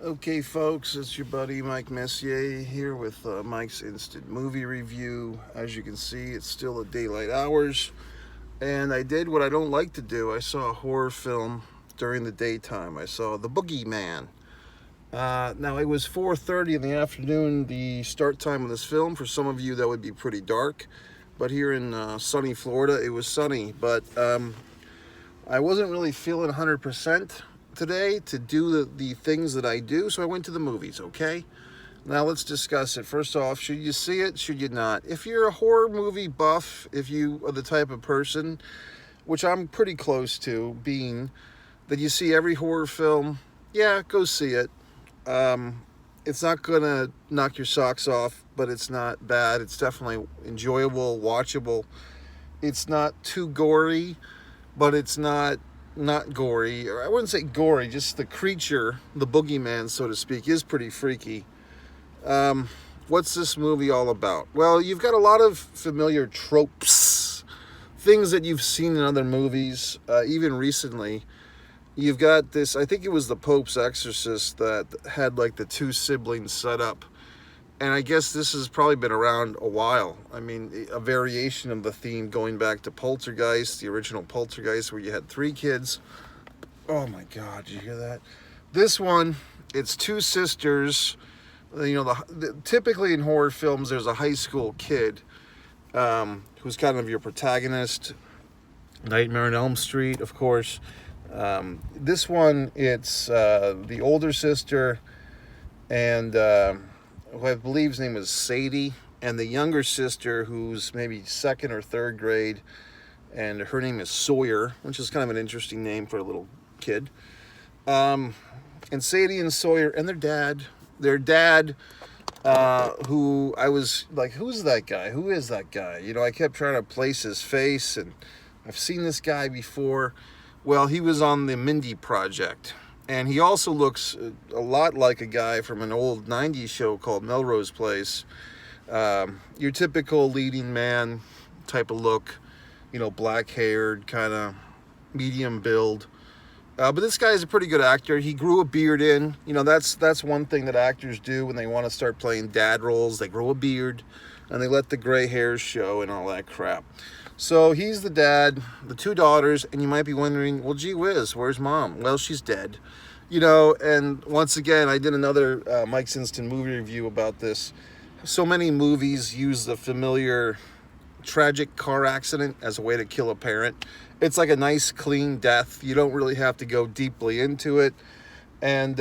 Okay, folks, it's your buddy Mike Messier here with Mike's Instant Movie Review. As you can see, it's still the daylight hours, and I did what I don't like to do. I saw a horror film during the daytime. I saw The Boogeyman. Now, it was 4:30 in the afternoon, the start time of this film. For some of you, that would be pretty dark, but here in sunny Florida, it was sunny. But I wasn't really feeling 100% today to do the things that I do, so I went to the movies, okay? Now let's discuss it. First off, should you see it? Should you not? If you're a horror movie buff, if you are the type of person, which I'm pretty close to being, that you see every horror film, yeah, go see it. It's not gonna knock your socks off, but it's not bad. It's definitely enjoyable, watchable. It's not too gory, but it's not gory. Or I wouldn't say gory, just the creature, the boogeyman, so to speak, is pretty freaky. What's this movie all about? Well, you've got a lot of familiar tropes, things that you've seen in other movies, even recently. You've got this, I think it was the Pope's Exorcist that had like the two siblings set up. And I guess this has probably been around a while. I mean, a variation of the theme going back to Poltergeist, the original Poltergeist, where you had three kids. Oh my God, did you hear that? This one, it's two sisters. You know, typically in horror films, there's a high school kid who's kind of your protagonist. Nightmare on Elm Street, of course. This one, it's the older sister and who I believe his name is Sadie, and the younger sister who's maybe second or third grade, and her name is Sawyer, which is kind of an interesting name for a little kid. And Sadie and Sawyer and their dad, who I was like, who's that guy? Who is that guy? You know, I kept trying to place his face, and I've seen this guy before. Well, he was on the Mindy Project. And he also looks a lot like a guy from an old 90s show called Melrose Place. Your typical leading man type of look, you know, black-haired, kind of medium build. But this guy is a pretty good actor. He grew a beard in. You know, that's one thing that actors do when they want to start playing dad roles. They grow a beard, and they let the gray hairs show and all that crap. So he's the dad, the two daughters, and you might be wondering, well, gee whiz, where's mom? Well, she's dead. You know, and once again, I did another Mike's Instant Movie Review about this. So many movies use the familiar tragic car accident as a way to kill a parent. It's like a nice, clean death. You don't really have to go deeply into it. And,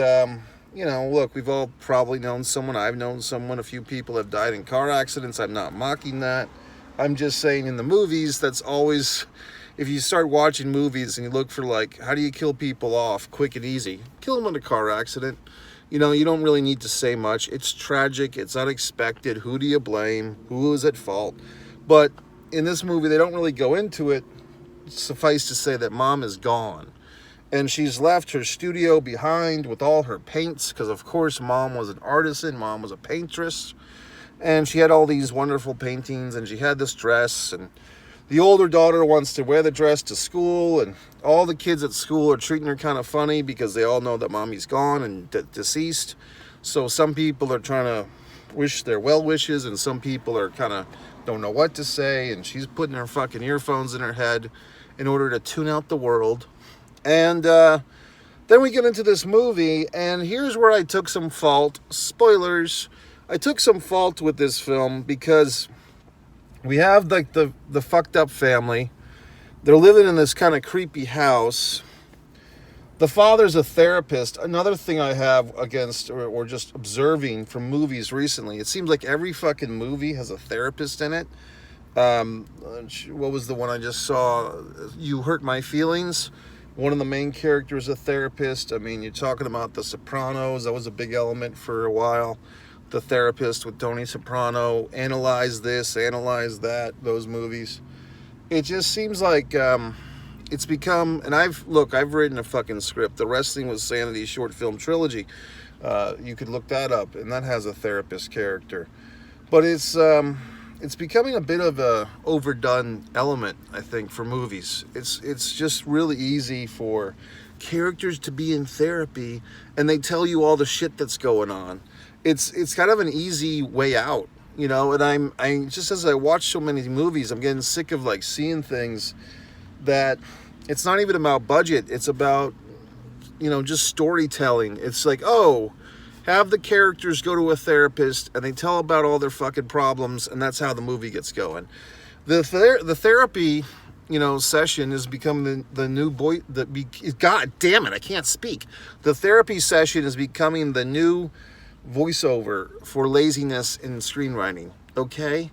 you know, look, we've all probably known someone. I've known someone. A few people have died in car accidents. I'm not mocking that. I'm just saying in the movies, that's always, if you start watching movies and you look for like, how do you kill people off quick and easy? Kill them in a car accident. You know, you don't really need to say much. It's tragic. It's unexpected. Who do you blame? Who is at fault? But in this movie, they don't really go into it. Suffice to say that mom is gone. And she's left her studio behind with all her paints, because of course mom was an artisan. Mom was a paintress. And she had all these wonderful paintings, and she had this dress, and the older daughter wants to wear the dress to school, and all the kids at school are treating her kind of funny because they all know that mommy's gone and deceased. So some people are trying to wish their well wishes, and some people are kind of don't know what to say, and she's putting her fucking earphones in her head in order to tune out the world. And then we get into this movie, and here's where I took some fault. Spoilers. I took some fault with this film because we have like the fucked up family. They're living in this kind of creepy house. The father's a therapist. Another thing I have against or just observing from movies recently, it seems like every fucking movie has a therapist in it. What was the one I just saw? You Hurt My Feelings. One of the main characters is a therapist. I mean, you're talking about The Sopranos. That was a big element for a while. The Therapist with Tony Soprano, Analyze This, Analyze That, those movies. It just seems like it's become, and I've written a fucking script, The Wrestling with Sanity short film trilogy. You could look that up, and that has a therapist character. But it's becoming a bit of a overdone element, I think, for movies. It's just really easy for characters to be in therapy and they tell you all the shit that's going on. It's kind of an easy way out, you know. And I just, as I watch so many movies, I'm getting sick of like seeing things that it's not even about budget. It's about, you know, just storytelling. It's like, oh, have the characters go to a therapist and they tell about all their fucking problems, and that's how the movie gets going. The therapy, you know, session has become the new boy. God damn it, I can't speak. The therapy session is becoming the new voiceover for laziness in screenwriting. Okay,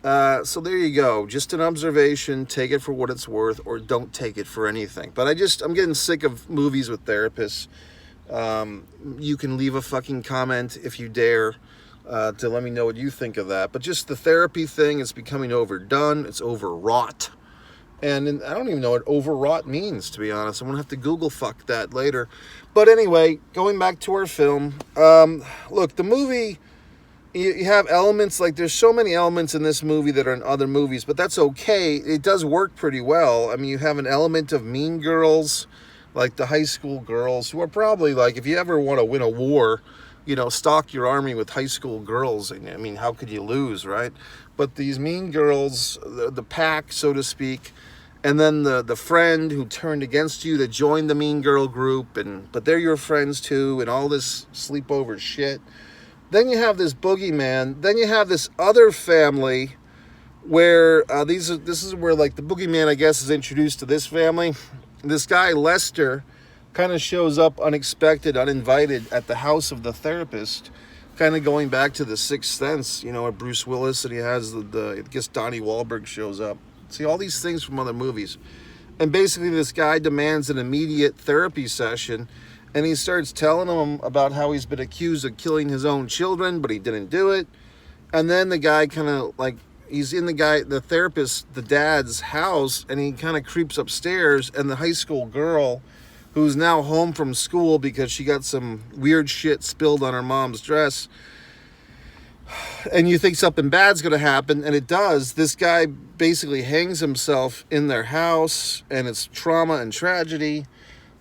so there you go. Just an observation. Take it for what it's worth, or don't take it for anything. But I'm getting sick of movies with therapists. You can leave a fucking comment if you dare, to let me know what you think of that. But just the therapy thing is becoming overdone. It's overwrought. And I don't even know what overwrought means, to be honest. I'm going to have to Google fuck that later. But anyway, going back to our film. Look, the movie, you have elements, like there's so many elements in this movie that are in other movies, but that's okay. It does work pretty well. I mean, you have an element of Mean Girls, like the high school girls, who are probably like, if you ever want to win a war, you know, stock your army with high school girls. I mean, how could you lose, right? But these mean girls, the pack, so to speak, and then the friend who turned against you that joined the mean girl group, but they're your friends too, and all this sleepover shit. Then you have this boogeyman. Then you have this other family where this is where like the boogeyman, I guess, is introduced to this family. This guy Lester kind of shows up unexpected, uninvited at the house of the therapist, kind of going back to The Sixth Sense, you know, with Bruce Willis, and he has I guess Donnie Wahlberg shows up. See, all these things from other movies. And basically this guy demands an immediate therapy session, and he starts telling him about how he's been accused of killing his own children, but he didn't do it. And then the guy kind of like, he's in the therapist, the dad's house, and he kind of creeps upstairs, and the high school girl, who's now home from school because she got some weird shit spilled on her mom's dress, and you think something bad's going to happen, and it does. This guy basically hangs himself in their house, and it's trauma and tragedy.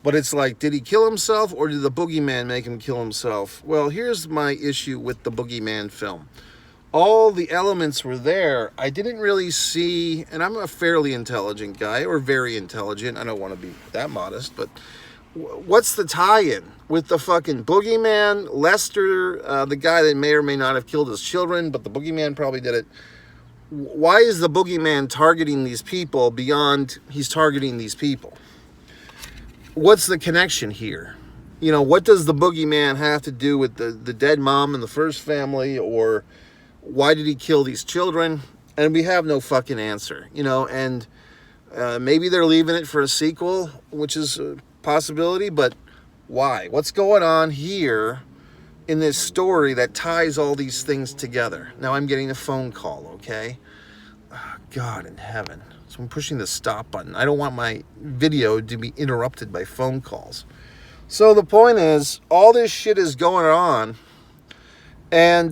But it's like, did he kill himself, or did the boogeyman make him kill himself? Well, here's my issue with the Boogeyman film. All the elements were there. I didn't really see, and I'm a fairly intelligent guy, or very intelligent. I don't want to be that modest, but what's the tie-in with the fucking boogeyman, Lester, the guy that may or may not have killed his children, but the boogeyman probably did it? Why is the boogeyman targeting these people beyond he's targeting these people? What's the connection here? You know, what does the boogeyman have to do with the dead mom in the first family, or why did he kill these children? And we have no fucking answer, you know. And maybe they're leaving it for a sequel, which is a possibility, but why? What's going on here in this story that ties all these things together? Now I'm getting a phone call, okay? Oh, God in heaven. So I'm pushing the stop button. I don't want my video to be interrupted by phone calls. So the point is, all this shit is going on, and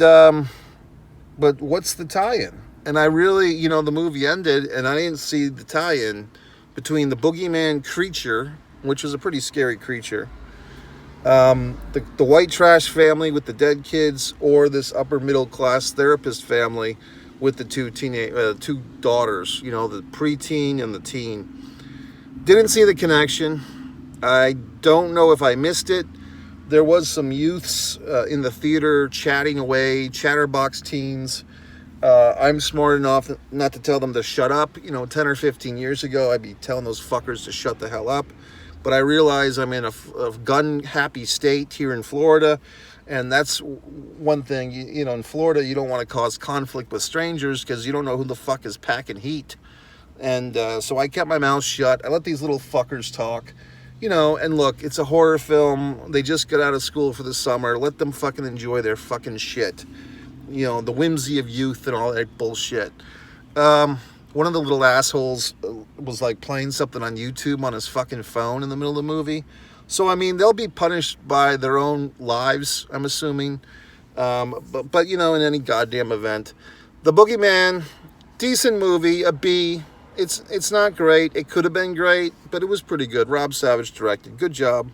but what's the tie-in? And I really, you know, the movie ended, and I didn't see the tie-in between the boogeyman creature, which was a pretty scary creature, the white trash family with the dead kids, or this upper middle class therapist family with the two daughters, you know, the preteen and the teen. Didn't see the connection. I don't know if I missed it. There was some youths in the theater chatting away, chatterbox teens. I'm smart enough not to tell them to shut up. You know, 10 or 15 years ago, I'd be telling those fuckers to shut the hell up. But I realize I'm in a gun-happy state here in Florida. And that's one thing, you know, in Florida, you don't want to cause conflict with strangers because you don't know who the fuck is packing heat. And so I kept my mouth shut. I let these little fuckers talk. You know, and look, it's a horror film. They just got out of school for the summer. Let them fucking enjoy their fucking shit. You know, the whimsy of youth and all that bullshit. One of the little assholes was like playing something on YouTube on his fucking phone in the middle of the movie. So, I mean, they'll be punished by their own lives, I'm assuming. But you know, in any goddamn event. The Boogeyman, decent movie, a B. It's not great. It could have been great, but it was pretty good. Rob Savage directed. Good job.